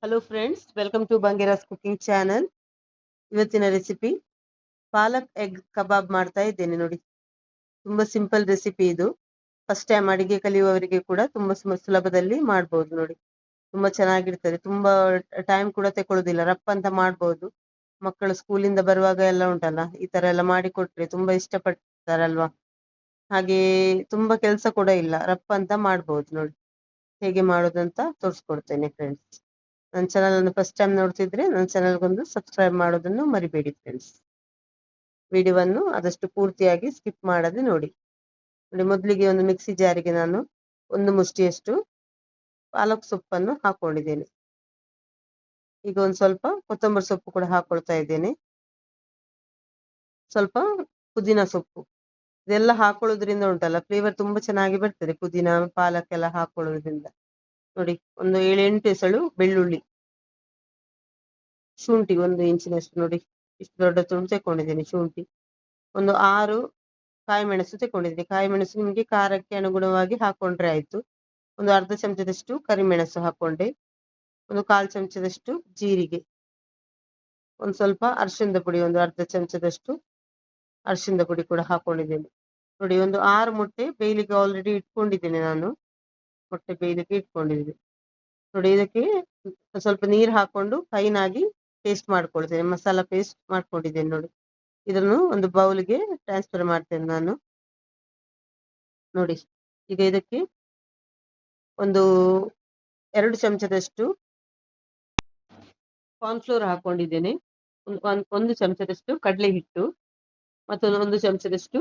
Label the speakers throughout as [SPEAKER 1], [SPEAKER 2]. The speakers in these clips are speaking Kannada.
[SPEAKER 1] Hello friends, welcome to Bangera's cooking channel. ಇವತ್ತಿನ ರೆಸಿಪಿ ಪಾಲಕ್ ಎಗ್ ಕಬಾಬ್ ಮಾಡ್ತಾ ಇದ್ದೇನೆ ನೋಡಿ. ತುಂಬಾ ಸಿಂಪಲ್ ರೆಸಿಪಿ ಇದು. ಫಸ್ಟ್ ಟೈಮ್ ಅಡಿಗೆ ಕಲಿಯುವವರಿಗೆ ಕೂಡ ತುಂಬಾ ಸುಲಭದಲ್ಲಿ ಮಾಡ್ಬೋದು ನೋಡಿ. ತುಂಬಾ ಚೆನ್ನಾಗಿರ್ತದೆ. ತುಂಬಾ ಟೈಮ್ ಕೂಡ ತಗೊಳ್ಳೋದಿಲ್ಲ, ರಪ್ಪ ಅಂತ ಮಾಡ್ಬೋದು. ಮಕ್ಕಳು ಸ್ಕೂಲಿಂದ ಬರುವಾಗ ಎಲ್ಲ ಉಂಟಲ್ಲ, ಈ ತರ ಎಲ್ಲ ಮಾಡಿ ಕೊಟ್ರೆ ತುಂಬಾ ಇಷ್ಟಪಡ್ತಾರಲ್ವಾ. ಹಾಗೆ ತುಂಬಾ ಕೆಲಸ ಕೂಡ ಇಲ್ಲ, ರಪ್ಪ ಅಂತ ಮಾಡ್ಬೋದು ನೋಡಿ. ಹೇಗೆ ಮಾಡೋದಂತ ತೋರಿಸ್ಕೊಡ್ತೇನೆ ಫ್ರೆಂಡ್ಸ್. ನನ್ನ ಚಾನಲ್ ಅನ್ನು ಫಸ್ಟ್ ಟೈಮ್ ನೋಡ್ತಿದ್ರೆ ನನ್ನ ಚಾನಲ್ಗೊಂದು ಸಬ್ಸ್ಕ್ರೈಬ್ ಮಾಡೋದನ್ನು ಮರಿಬೇಡಿ ಫ್ರೆಂಡ್ಸ್. ವಿಡಿಯೋವನ್ನು ಆದಷ್ಟು ಪೂರ್ತಿಯಾಗಿ ಸ್ಕಿಪ್ ಮಾಡದೆ ನೋಡಿ. ಮೊದಲಿಗೆ ಒಂದು ಮಿಕ್ಸಿ ಜಾರಿಗೆ ನಾನು ಒಂದು ಮುಷ್ಟಿಯಷ್ಟು ಪಾಲಕ್ ಸೊಪ್ಪನ್ನು ಹಾಕೊಂಡಿದ್ದೇನೆ. ಈಗ ಒಂದು ಸ್ವಲ್ಪ ಕೊತ್ತಂಬರಿ ಸೊಪ್ಪು ಕೂಡ ಹಾಕೊಳ್ತಾ ಇದ್ದೇನೆ. ಸ್ವಲ್ಪ ಪುದೀನ ಸೊಪ್ಪು, ಇದೆಲ್ಲ ಹಾಕೊಳ್ಳೋದ್ರಿಂದ ಉಂಟಲ್ಲ ಫ್ಲೇವರ್ ತುಂಬಾ ಚೆನ್ನಾಗಿ ಬರ್ತದೆ. ಪುದೀನ ಪಾಲಕ್ ಎಲ್ಲ ಹಾಕೊಳ್ಳೋದ್ರಿಂದ ನೋಡಿ. ಒಂದು 7-8 ಎಸಳು ಬೆಳ್ಳುಳ್ಳಿ, ಶುಂಠಿ 1 ಇಂಚಿನಷ್ಟು ನೋಡಿ, ಇಷ್ಟು ದೊಡ್ಡ ತುಂಡು ತಕೊಂಡಿದ್ದೀನಿ ಶುಂಠಿ. ಒಂದು 6 ಕಾಯಿ ಮೆಣಸು ತಕೊಂಡಿದ್ದೀನಿ. ಕಾಯಿ ಮೆಣಸು ನಿಮಗೆ ಖಾರಕ್ಕೆ ಅನುಗುಣವಾಗಿ ಹಾಕೊಂಡ್ರೆ ಆಯ್ತು. ಒಂದು ಅರ್ಧ ಚಮಚದಷ್ಟು ಕರಿಮೆಣಸು ಹಾಕೊಂಡೆ. ಒಂದು 1/4 ಚಮಚದಷ್ಟು ಜೀರಿಗೆ, ಒಂದು ಸ್ವಲ್ಪ ಅರಿಶಿಣದ ಪುಡಿ, ಒಂದು ಅರ್ಧ ಚಮಚದಷ್ಟು ಅರಿಶಿಣದ ಪುಡಿ ಕೂಡ ಹಾಕೊಂಡಿದ್ದೇನೆ ನೋಡಿ. ಒಂದು 6 ಮೊಟ್ಟೆ ಬೇಯಲಿಕ್ಕೆ ಆಲ್ರೆಡಿ ಇಟ್ಕೊಂಡಿದ್ದೇನೆ ನಾನು. ಮೊಟ್ಟೆ ಬೇಯಲಿಕ್ಕೆ ಇಟ್ಕೊಂಡಿದ್ದೀನಿ ನೋಡಿ. ಇದಕ್ಕೆ ಸ್ವಲ್ಪ ನೀರು ಹಾಕೊಂಡು ಫೈನ್ ಆಗಿ ಪೇಸ್ಟ್ ಮಾಡ್ಕೊಳ್ತೇನೆ. ಮಸಾಲಾ ಪೇಸ್ಟ್ ಮಾಡ್ಕೊಂಡಿದ್ದೇನೆ ನೋಡಿ. ಇದನ್ನು ಒಂದು ಬೌಲ್ಗೆ ಟ್ರಾನ್ಸ್ಫರ್ ಮಾಡ್ತೇನೆ ನಾನು ನೋಡಿ. ಈಗ ಇದಕ್ಕೆ ಒಂದು 2 ಚಮಚದಷ್ಟು ಕಾರ್ನ್ಫ್ಲೋರ್ ಹಾಕೊಂಡಿದ್ದೇನೆ. ಒಂದು ಚಮಚದಷ್ಟು ಕಡಲೆ ಹಿಟ್ಟು, ಮತ್ತೊಂದು 1 ಚಮಚದಷ್ಟು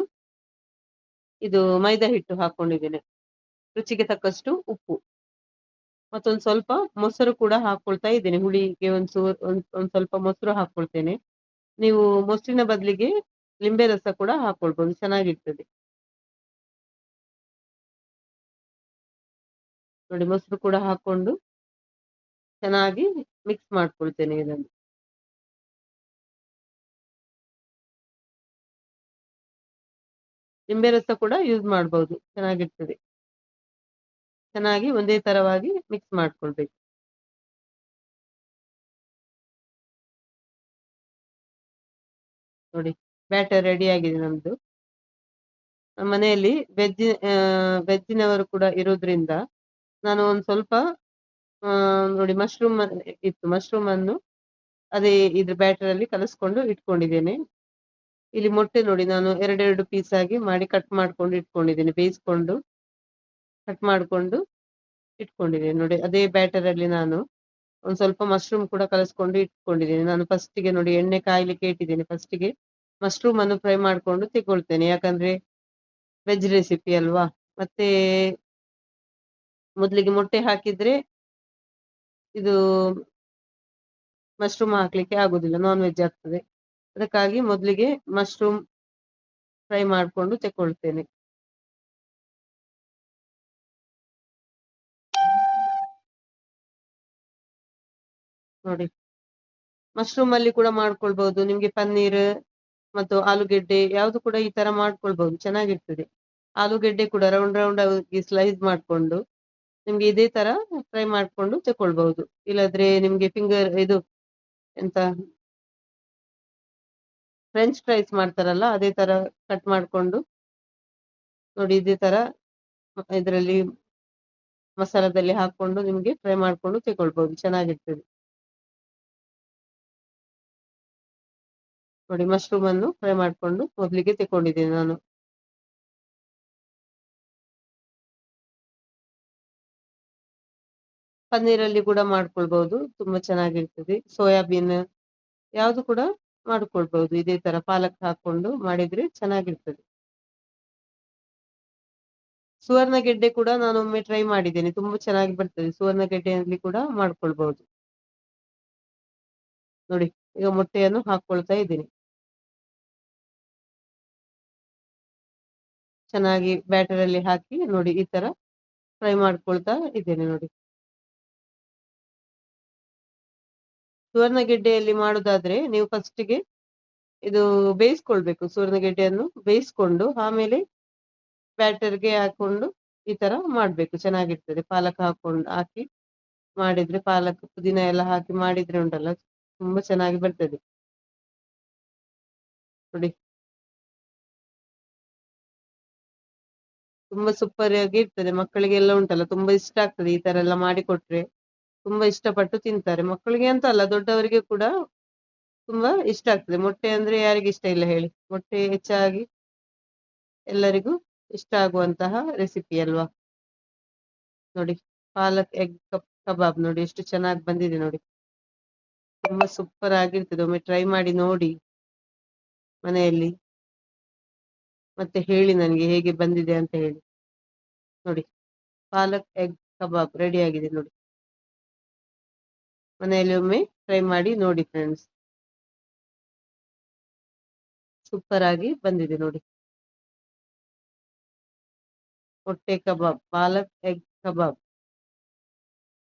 [SPEAKER 1] ಇದು ಮೈದಾ ಹಿಟ್ಟು ಹಾಕೊಂಡಿದ್ದೇನೆ. ರುಚಿಗೆ ತಕ್ಕಷ್ಟು ಉಪ್ಪು, ಮತ್ತೊಂದು ಸ್ವಲ್ಪ ಮೊಸರು ಕೂಡ ಹಾಕೊಳ್ತಾ ಇದ್ದೇನೆ. ಹುಳಿಗೆ ಒಂದ್ ಸ್ವಲ್ಪ ಮೊಸರು ಹಾಕೊಳ್ತೇನೆ. ನೀವು ಮೊಸರಿನ ಬದಲಿಗೆ ಲಿಂಬೆ ರಸ ಕೂಡ ಹಾಕೊಳ್ಬಹುದು, ಚೆನ್ನಾಗಿರ್ತದೆ ನೋಡಿ. ಮೊಸರು ಕೂಡ ಹಾಕೊಂಡು ಚೆನ್ನಾಗಿ ಮಿಕ್ಸ್ ಮಾಡ್ಕೊಳ್ತೇನೆ ಇದನ್ನು. ಲಿಂಬೆ ರಸ ಕೂಡ ಯೂಸ್ ಮಾಡಬಹುದು, ಚೆನ್ನಾಗಿರ್ತದೆ. ಚೆನ್ನಾಗಿ ಒಂದೇ ತರವಾಗಿ ಮಿಕ್ಸ್ ಮಾಡ್ಕೊಳ್ಬೇಕು ನೋಡಿ. ಬ್ಯಾಟರ್ ರೆಡಿ ಆಗಿದೆ ನಮ್ದು. ನಮ್ಮ ಮನೆಯಲ್ಲಿ ವೆಜ್ಜಿನವರು ಕೂಡ ಇರೋದ್ರಿಂದ ನಾನು ಒಂದು ಸ್ವಲ್ಪ ನೋಡಿ ಮಶ್ರೂಮ್ ಇತ್ತು, ಮಶ್ರೂಮ್ ಅನ್ನು ಅದೇ ಇದ್ರ ಬ್ಯಾಟರ್ ಅಲ್ಲಿ ಕಲಸ್ಕೊಂಡು ಇಟ್ಕೊಂಡಿದ್ದೇನೆ. ಇಲ್ಲಿ ಮೊಟ್ಟೆ ನೋಡಿ, ನಾನು 2 ಪೀಸ್ ಆಗಿ ಮಾಡಿ ಕಟ್ ಮಾಡ್ಕೊಂಡು ಇಟ್ಕೊಂಡಿದ್ದೇನೆ. ಬೇಯಿಸ್ಕೊಂಡು ಕಟ್ ಮಾಡ್ಕೊಂಡು ಇಟ್ಕೊಂಡಿದ್ದೇನೆ ನೋಡಿ. ಅದೇ ಬ್ಯಾಟರ್ ಅಲ್ಲಿ ನಾನು ಒಂದ್ ಸ್ವಲ್ಪ ಮಶ್ರೂಮ್ ಕೂಡ ಕಲಸ್ಕೊಂಡು ಇಟ್ಕೊಂಡಿದ್ದೇನೆ. ನಾನು ಫಸ್ಟಿಗೆ ನೋಡಿ ಎಣ್ಣೆ ಕಾಯ್ಲಿಕ್ಕೆ ಇಟ್ಟಿದ್ದೇನೆ. ಫಸ್ಟಿಗೆ ಮಶ್ರೂಮ್ ಅನ್ನು ಫ್ರೈ ಮಾಡ್ಕೊಂಡು ತೆಗೊಳ್ತೇನೆ, ಯಾಕಂದ್ರೆ ವೆಜ್ ರೆಸಿಪಿ ಅಲ್ವಾ. ಮತ್ತೆ ಮೊದಲಿಗೆ ಮೊಟ್ಟೆ ಹಾಕಿದ್ರೆ ಇದು ಮಶ್ರೂಮ್ ಹಾಕ್ಲಿಕ್ಕೆ ಆಗುದಿಲ್ಲ, ನಾನ್ ವೆಜ್ ಆಗ್ತದೆ. ಅದಕ್ಕಾಗಿ ಮೊದಲಿಗೆ ಮಶ್ರೂಮ್ ಫ್ರೈ ಮಾಡ್ಕೊಂಡು ತೆಕೊಳ್ತೇನೆ ನೋಡಿ. ಮಶ್ರೂಮ್ ಅಲ್ಲಿ ಕೂಡ ಮಾಡ್ಕೊಳ್ಬಹುದು, ನಿಮ್ಗೆ ಪನ್ನೀರ್ ಮತ್ತು ಆಲೂಗೆಡ್ಡೆ ಯಾವ್ದು ಕೂಡ ಈ ತರ ಮಾಡ್ಕೊಳ್ಬಹುದು, ಚೆನ್ನಾಗಿರ್ತದೆ. ಆಲೂಗೆಡ್ಡೆ ಕೂಡ ರೌಂಡ್ ರೌಂಡ್ ಆಗಿ ಸ್ಲೈಸ್ ಮಾಡ್ಕೊಂಡು ನಿಮ್ಗೆ ಇದೇ ತರ ಫ್ರೈ ಮಾಡ್ಕೊಂಡು ತಕೊಳ್ಬಹುದು. ಇಲ್ಲಾದ್ರೆ ನಿಮ್ಗೆ ಫಿಂಗರ್ ಇದು ಎಂತ ಫ್ರೆಂಚ್ ಫ್ರೈಸ್ ಮಾಡ್ತಾರಲ್ಲ, ಅದೇ ತರ ಕಟ್ ಮಾಡ್ಕೊಂಡು ನೋಡಿ ಇದೇ ತರ ಇದರಲ್ಲಿ ಮಸಾಲದಲ್ಲಿ ಹಾಕೊಂಡು ನಿಮ್ಗೆ ಫ್ರೈ ಮಾಡ್ಕೊಂಡು ತಗೊಳ್ಬಹುದು, ಚೆನ್ನಾಗಿರ್ತದೆ ನೋಡಿ. ಮಶ್ರೂಮ್ ಅನ್ನು ಫ್ರೈ ಮಾಡ್ಕೊಂಡು ಮೊದಲಿಗೆ ತಕೊಂಡಿದ್ದೇನೆ ನಾನು. ಪನ್ನೀರಲ್ಲಿ ಕೂಡ ಮಾಡ್ಕೊಳ್ಬಹುದು, ತುಂಬಾ ಚೆನ್ನಾಗಿರ್ತದೆ. ಸೋಯಾಬೀನ್ ಯಾವ್ದು ಕೂಡ ಮಾಡ್ಕೊಳ್ಬಹುದು. ಇದೇ ತರ ಪಾಲಕ್ ಹಾಕೊಂಡು ಮಾಡಿದ್ರೆ ಚೆನ್ನಾಗಿರ್ತದೆ. ಸುವರ್ಣಗೆಡ್ಡೆ ಕೂಡ ನಾನು ಒಮ್ಮೆ ಟ್ರೈ ಮಾಡಿದ್ದೇನೆ, ತುಂಬಾ ಚೆನ್ನಾಗಿ ಬರ್ತದೆ. ಸುವರ್ಣಗೆಡ್ಡೆಯಲ್ಲಿ ಕೂಡ ಮಾಡ್ಕೊಳ್ಬಹುದು ನೋಡಿ. ಈಗ ಮೊಟ್ಟೆಯನ್ನು ಹಾಕೊಳ್ತಾ ಇದ್ದೀನಿ. ಚೆನ್ನಾಗಿ ಬ್ಯಾಟರ್ ಅಲ್ಲಿ ಹಾಕಿ ನೋಡಿ, ಈ ತರ ಫ್ರೈ ಮಾಡ್ಕೊಳ್ತಾ ಇದ್ದೇನೆ ನೋಡಿ. ಸುವರ್ಣಗೆಡ್ಡೆಯಲ್ಲಿ ಮಾಡುದಾದ್ರೆ ನೀವು ಫಸ್ಟಿಗೆ ಇದು ಬೇಯಿಸ್ಕೊಳ್ಬೇಕು. ಸುವರ್ಣಗೆಡ್ಡೆಯನ್ನು ಬೇಯಿಸ್ಕೊಂಡು ಆಮೇಲೆ ಬ್ಯಾಟರ್ಗೆ ಹಾಕೊಂಡು ಈ ತರ ಮಾಡ್ಬೇಕು, ಚೆನ್ನಾಗಿರ್ತದೆ. ಪಾಲಕ್ ಹಾಕಿ ಮಾಡಿದ್ರೆ ಪಾಲಕ್ ಪುದೀನ ಎಲ್ಲ ಹಾಕಿ ಮಾಡಿದ್ರೆ ಉಂಟಲ್ಲ ತುಂಬಾ ಚೆನ್ನಾಗಿ ಬರ್ತದೆ ನೋಡಿ. ತುಂಬಾ ಸೂಪರ್ ಆಗಿ ಇರ್ತದೆ, ಮಕ್ಕಳಿಗೆಲ್ಲ ಉಂಟಲ್ಲ ತುಂಬಾ ಇಷ್ಟ ಆಗ್ತದೆ ಈ ತರ ಎಲ್ಲ ಮಾಡಿಕೊಟ್ರೆ. ತುಂಬಾ ಇಷ್ಟಪಟ್ಟು ತಿಂತಾರೆ, ಮಕ್ಕಳಿಗೆ ಅಂತ ಅಲ್ಲ ದೊಡ್ಡವರಿಗೆ ಕೂಡ ತುಂಬಾ ಇಷ್ಟ ಆಗ್ತದೆ. ಮೊಟ್ಟೆ ಅಂದ್ರೆ ಯಾರಿಗೆ ಇಷ್ಟ ಇಲ್ಲ ಹೇಳಿ, ಮೊಟ್ಟೆ ಹೆಚ್ಚಾಗಿ ಎಲ್ಲರಿಗೂ ಇಷ್ಟ ಆಗುವಂತಹ ರೆಸಿಪಿ ಅಲ್ವಾ. ನೋಡಿ, ಪಾಲಕ್ ಎಗ್ ಕಬಾಬ್ ನೋಡಿ ಎಷ್ಟು ಚೆನ್ನಾಗಿ ಬಂದಿದೆ ನೋಡಿ, ತುಂಬಾ ಸೂಪರ್ ಆಗಿರ್ತದೆ. ಒಮ್ಮೆ ಟ್ರೈ ಮಾಡಿ ನೋಡಿ ಮನೆಯಲ್ಲಿ, ಮತ್ತೆ ಹೇಳಿ ನನಗೆ ಹೇಗೆ ಬಂದಿದೆ ಅಂತ ಹೇಳಿ. ನೋಡಿ, ಪಾಲಕ್ ಎಗ್ ಕಬಾಬ್ ರೆಡಿ ಆಗಿದೆ ನೋಡಿ, ಮನೆಯಲ್ಲಿ ಒಮ್ಮೆ ಟ್ರೈ ಮಾಡಿ ನೋಡಿ ಫ್ರೆಂಡ್ಸ್, ಸೂಪರ್ ಆಗಿ ಬಂದಿದೆ ನೋಡಿ. ಮೊಟ್ಟೆ ಕಬಾಬ್, ಪಾಲಕ್ ಎಗ್ ಕಬಾಬ್